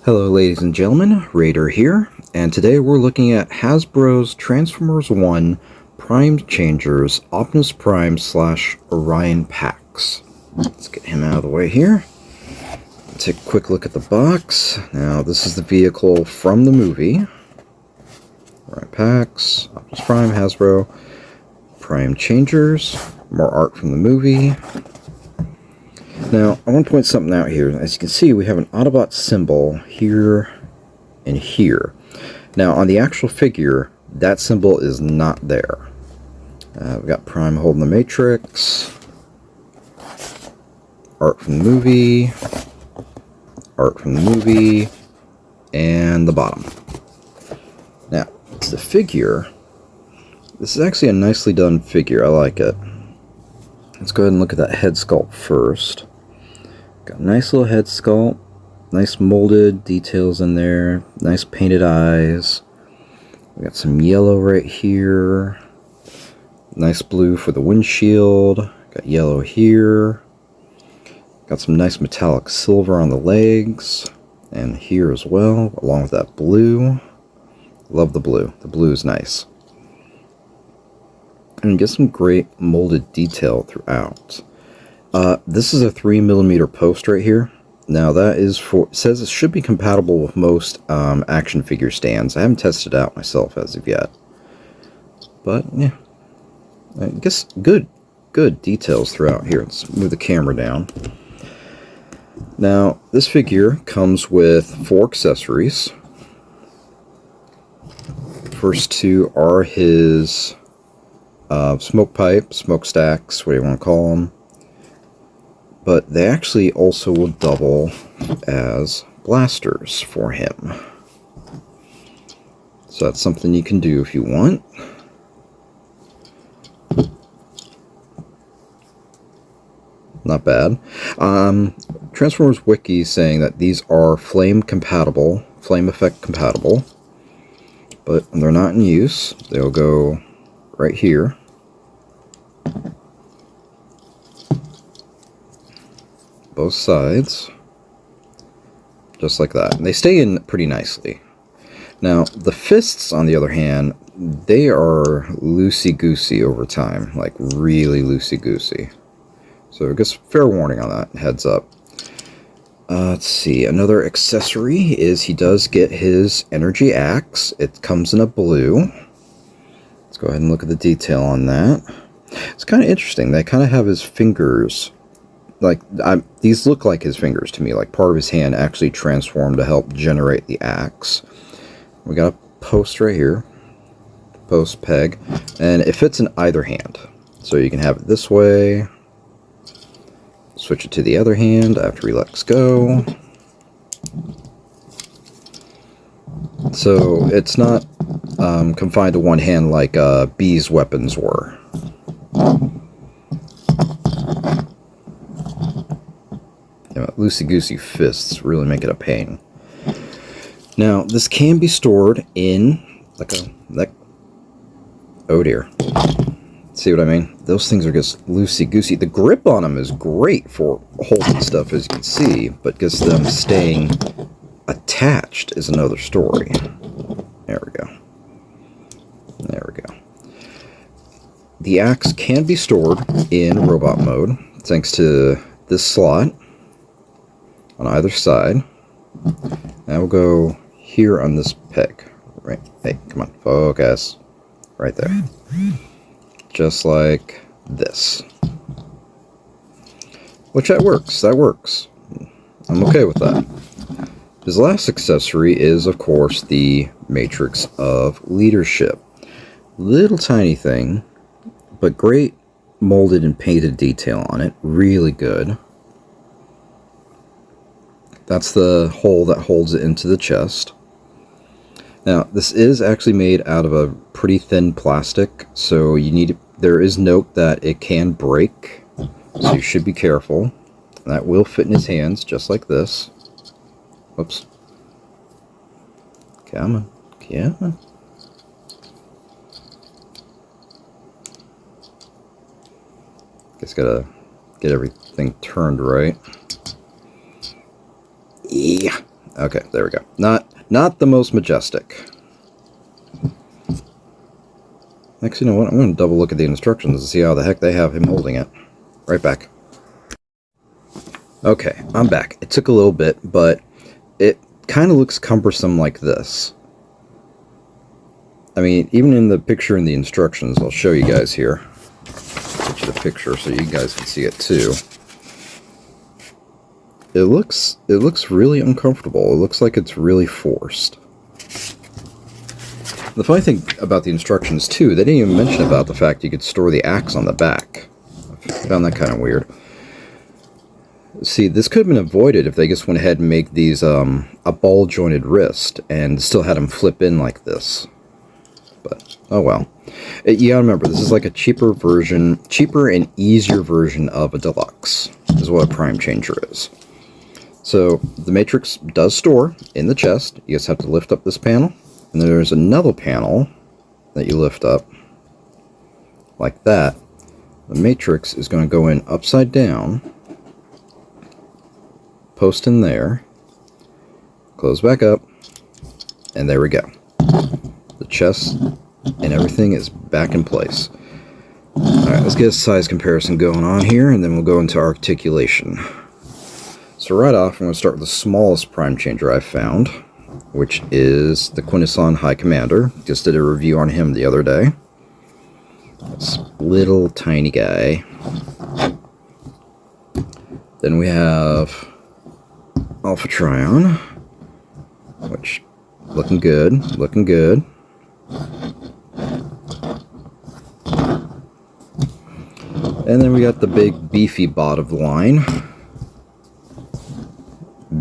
Hello ladies and gentlemen, Raider here, and today we're looking at Hasbro's Transformers 1 Prime Changers Optimus Prime / Orion Pax. Let's get him out of the way here. Take a quick look at the box. Now this is the vehicle from the movie. Orion Pax, Optimus Prime, Hasbro, Prime Changers, more art from the movie. Now, I want to point something out here. As you can see, we have an Autobot symbol here and here. Now, on the actual figure, that symbol is not there. We've got Prime holding the Matrix, art from the movie, and the bottom. Now, to the figure, this is actually a nicely done figure. I like it. Let's go ahead and look at that head sculpt first. Got a nice little head sculpt, nice molded details in there, nice painted eyes. We got some yellow right here, nice blue for the windshield, got yellow here, got some nice metallic silver on the legs, and here as well, along with that blue. Love the blue is nice. And you get some great molded detail throughout. This is a 3mm post right here. Now that is for, it says it should be compatible with most action figure stands. I haven't tested it out myself as of yet. But yeah, I guess good details throughout here. Let's move the camera down. Now this figure comes with 4 accessories. First 2 are his smoke pipe, smokestacks, what do you want to call them. But they actually also will double as blasters for him. So that's something you can do if you want. Not bad. Transformers Wiki is saying that these are flame effect compatible. But when they're not in use, they'll go right here. Both sides, just like that. And they stay in pretty nicely. Now, the fists, on the other hand, they are loosey-goosey over time, like really loosey-goosey. So I guess fair warning on that, heads up. Let's see, another accessory is he does get his energy axe. It comes in a blue. Let's go ahead and look at the detail on that. It's kind of interesting. They kind of have his fingers, like, these look like his fingers to me, like part of his hand actually transformed to help generate the axe. We got a post right here, post peg, and it fits in either hand. So you can have it this way, switch it to the other hand after he lets go. So it's not confined to one hand like B's weapons were. Loosey-goosey fists really make it a pain. Now, this can be stored in oh dear. See what I mean? Those things are just loosey-goosey. The grip on them is great for holding stuff, as you can see, but just them staying attached is another story. There we go. There we go. The axe can be stored in robot mode, thanks to this slot on either side. Now we'll go here on this peg. Right. Hey, come on, focus. Right there. Just like this. Which that works. That works. I'm okay with that. His last accessory is, of course, the Matrix of Leadership. Little tiny thing, but great molded and painted detail on it. Really good. That's the hole that holds it into the chest. Now, this is actually made out of a pretty thin plastic, so there is note that it can break, so you should be careful. That will fit in his hands, just like this. Whoops. Come on. Come on. Just gotta get everything turned right. Yeah. Okay, there we go. Not the most majestic. Actually, you know what? I'm going to double look at the instructions and see how the heck they have him holding it. Right back. Okay, I'm back. It took a little bit, but it kind of looks cumbersome like this. I mean, even in the picture in the instructions, I'll show you guys here. Get you the picture so you guys can see it too. It looks really uncomfortable. It looks like it's really forced. The funny thing about the instructions too, they didn't even mention about the fact you could store the axe on the back. I found that kind of weird. See, this could have been avoided if they just went ahead and make these a ball-jointed wrist and still had them flip in like this. But, oh well. You gotta remember, this is like a cheaper and easier version of a deluxe, is what a prime changer is. So, the matrix does store in the chest. You just have to lift up this panel. And there's another panel that you lift up, like that. The matrix is going to go in upside down, post in there, close back up, and there we go. The chest and everything is back in place. Alright, let's get a size comparison going on here, and then we'll go into articulation. So right off, I'm going to start with the smallest prime changer I've found, which is the Quintesson High Commander. Just did a review on him the other day. This little tiny guy. Then we have Alpha Trion, which looking good. And then we got the big beefy bot of the line,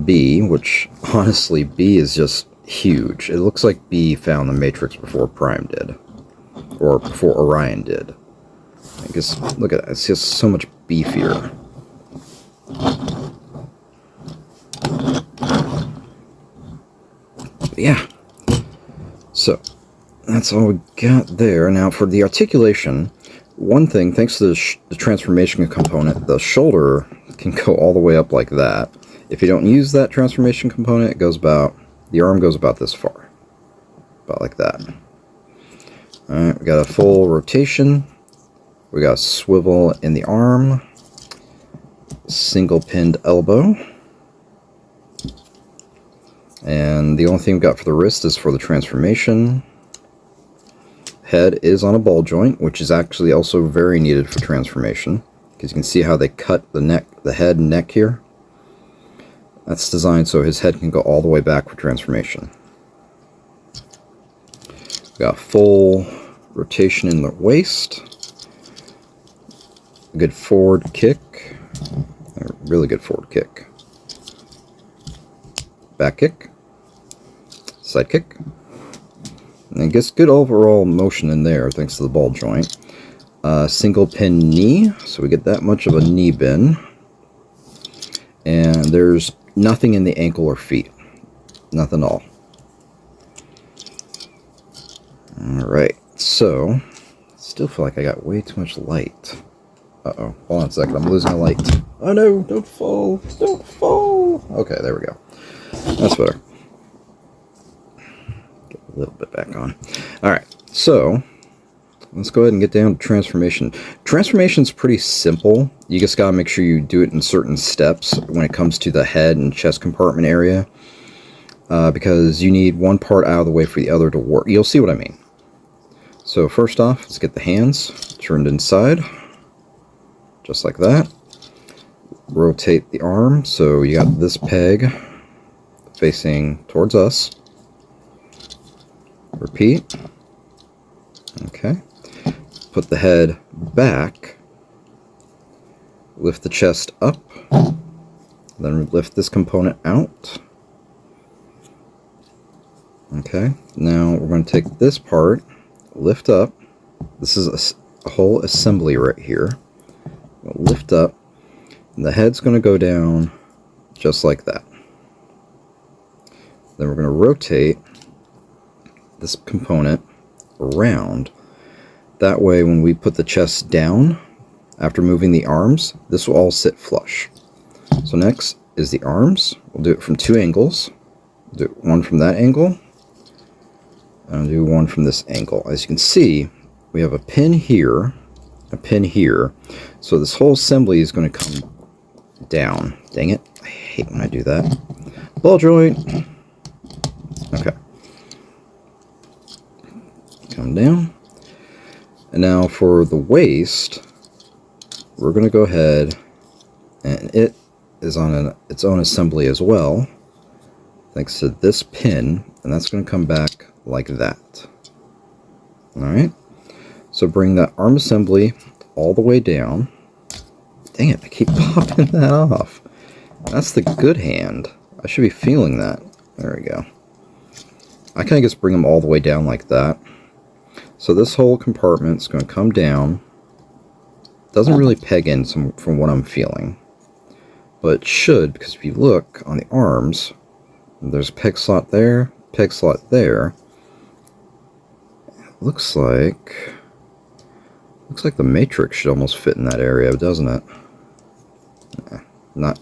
B, which honestly, B is just huge. It looks like B found the Matrix before Prime did, or before Orion did. I guess, look at that, it's just so much beefier. But yeah, so that's all we got there. Now for the articulation, one thing, thanks to the transformation component, the shoulder can go all the way up like that. If you don't use that transformation component, it goes about, the arm goes about this far. About like that. Alright, we got a full rotation. We got a swivel in the arm. Single pinned elbow. And the only thing we've got for the wrist is for the transformation. Head is on a ball joint, which is actually also very needed for transformation. Because you can see how they cut the neck, the head and neck here. That's designed so his head can go all the way back for transformation. We got full rotation in the waist. A good forward kick. A really good forward kick. Back kick. Side kick. And it gets good overall motion in there thanks to the ball joint. Single pin knee, so we get that much of a knee bend. And there's nothing in the ankle or feet. Nothing at all. Alright, so still feel like I got way too much light. Uh-oh, hold on a second, I'm losing a light. Oh no, don't fall, don't fall. Okay, there we go. That's better. Get a little bit back on. Alright, so let's go ahead and get down to transformation. Transformation's pretty simple. You just gotta make sure you do it in certain steps when it comes to the head and chest compartment area. Because you need one part out of the way for the other to work. You'll see what I mean. So first off, let's get the hands turned inside. Just like that. Rotate the arm. So you got this peg facing towards us. Repeat. Okay. Put the head back. Lift the chest up. Then lift this component out. Okay. Now we're going to take this part, lift up. This is a whole assembly right here. Lift up. And the head's going to go down just like that. Then we're going to rotate this component around. That way when we put the chest down, after moving the arms, this will all sit flush. So next is the arms. We'll do it from two angles. Do one from that angle. And I'll do one from this angle. As you can see, we have a pin here, a pin here. So this whole assembly is going to come down. Dang it. I hate when I do that. Ball joint. Okay. Come down. And now for the waist, we're going to go ahead, and it is on its own assembly as well, thanks to this pin, and that's going to come back like that. Alright, so bring that arm assembly all the way down. Dang it, I keep popping that off. That's the good hand. I should be feeling that. There we go. I kind of just bring them all the way down like that. So this whole compartment is going to come down. Doesn't really peg in from what I'm feeling. But it should, because if you look on the arms, there's a peg slot there, peg slot there. Looks like the matrix should almost fit in that area, doesn't it? Not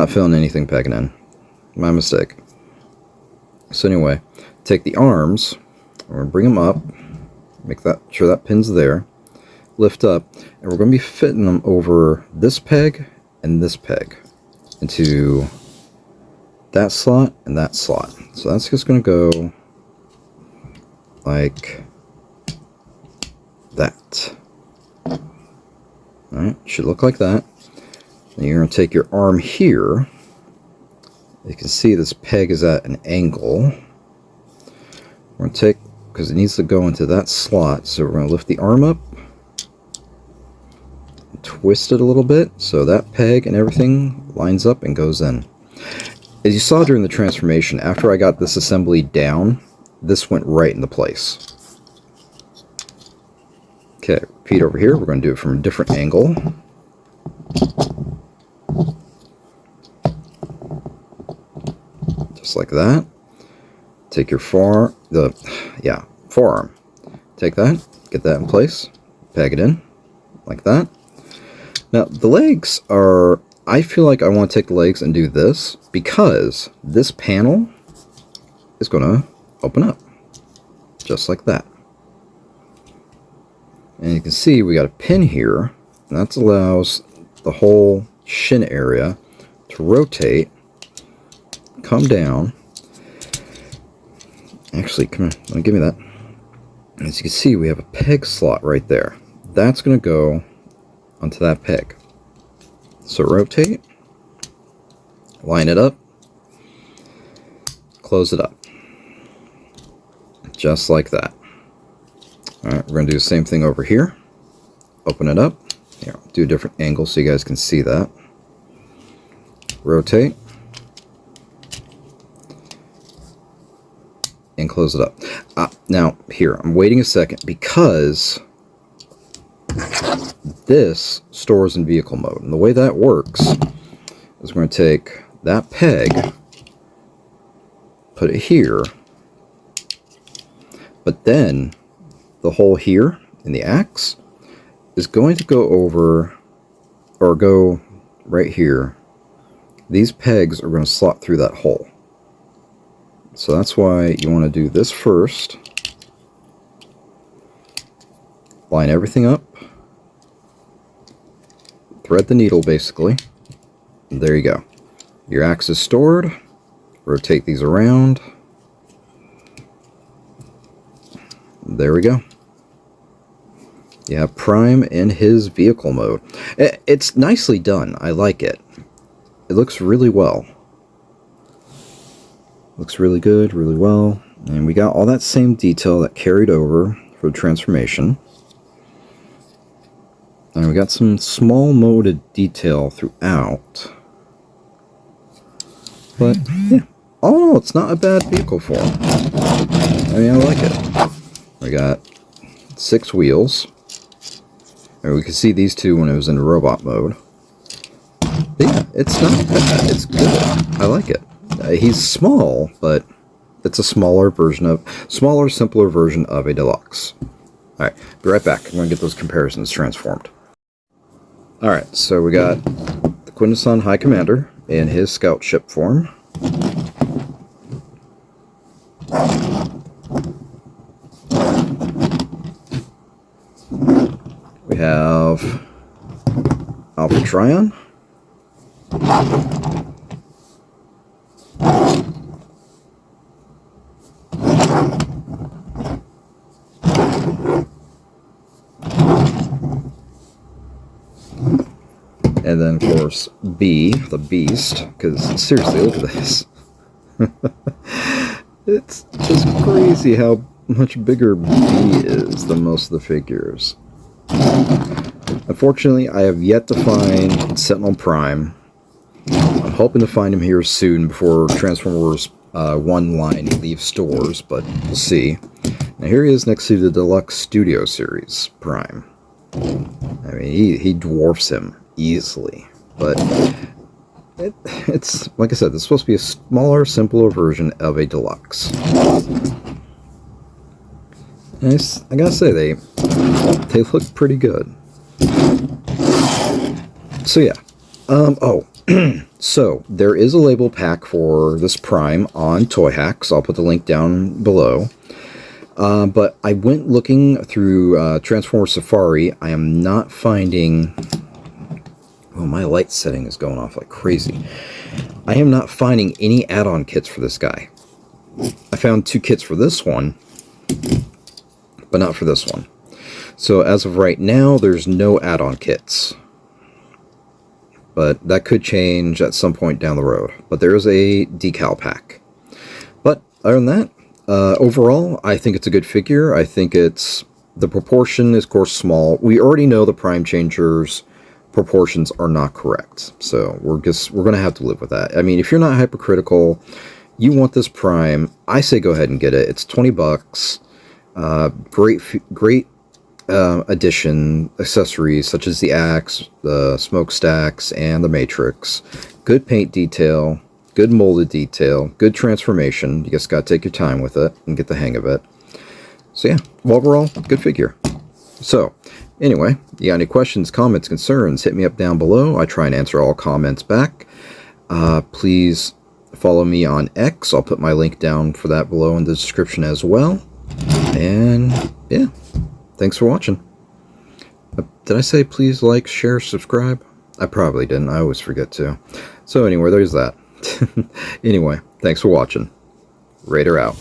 feeling anything pegging in. My mistake. So anyway, take the arms, we're going to bring them up, make sure that pin's there, lift up, and we're going to be fitting them over this peg and this peg into that slot and that slot. So that's just going to go like that. Alright, should look like that. And you're going to take your arm here. You can see this peg is at an angle. We're going to take, because it needs to go into that slot, so we're going to lift the arm up, twist it a little bit, so that peg and everything lines up and goes in. As you saw during the transformation, after I got this assembly down, this went right into place. Okay, repeat over here. We're going to do it from a different angle. Just like that. Take your forearm. Take that, get that in place, peg it in, like that. Now, the legs are, I feel like I want to take the legs and do this, because this panel is going to open up, just like that. And you can see we got a pin here, and that allows the whole shin area to rotate, come down. Actually, come on, give me that. As you can see, we have a peg slot right there. That's going to go onto that peg. So rotate, line it up, close it up. Just like that. Alright, we're going to do the same thing over here. Open it up. Here, do a different angle so you guys can see that. Rotate. And close it up. Now, here, I'm waiting a second because this stores in vehicle mode. And the way that works is we're going to take that peg, put it here, but then the hole here in the axe is going to go over, or go right here. These pegs are going to slot through that hole. So that's why you want to do this first. Line everything up. Thread the needle, basically. And there you go. Your axe is stored. Rotate these around. There we go. You have Prime in his vehicle mode. It's nicely done. I like it. It looks really well. Looks really good, really well. And we got all that same detail that carried over for the transformation. And we got some small moded detail throughout. But, yeah. All in all, it's not a bad vehicle form. I mean, I like it. We got 6 wheels. And we could see these two when it was in robot mode. But yeah, it's not bad. It's good. I like it. He's small, but it's a smaller, simpler version of a deluxe. Alright, be right back. I'm going to get those comparisons transformed. Alright, so we got the Quintesson High Commander in his scout ship form. have Alpha Trion. And then, of course, B, the Beast, because seriously, look at this. It's just crazy how much bigger B is than most of the figures. Unfortunately, I have yet to find Sentinel Prime. I'm hoping to find him here soon before Transformers 1 line leaves stores, but we'll see. Now here he is next to the Deluxe Studio Series Prime. I mean, he dwarfs him easily, but it's like I said, it's supposed to be a smaller, simpler version of a Deluxe. And I gotta say, they look pretty good. So yeah, so there is a label pack for this Prime on Toyhax. I'll put the link down below. But I went looking through Transformer Safari. I am not finding... Oh, my light setting is going off like crazy. I am not finding any add-on kits for this guy. I found 2 kits for this one, but not for this one. So as of right now, there's no add-on kits. But that could change at some point down the road. But there is a decal pack. But other than that, overall, I think it's a good figure. I think it's... The proportion is, of course, small. We already know the Prime Changers proportions are not correct. So we're going to have to live with that. I mean, if you're not hypercritical, you want this Prime, I say go ahead and get it. It's 20 bucks. Great addition accessories such as the axe, the smokestacks, and the matrix. Good paint detail, good molded detail, good transformation. You just got to take your time with it and get the hang of it. So yeah, overall, good figure. So anyway, you got any questions, comments, concerns, hit me up down below. I try and answer all comments back. Please follow me on X. I'll put my link down for that below in the description as well. And yeah, thanks for watching. Did I say please like, share, subscribe? I probably didn't. I always forget to. So anyway, there's that. Anyway, thanks for watching. Raider out.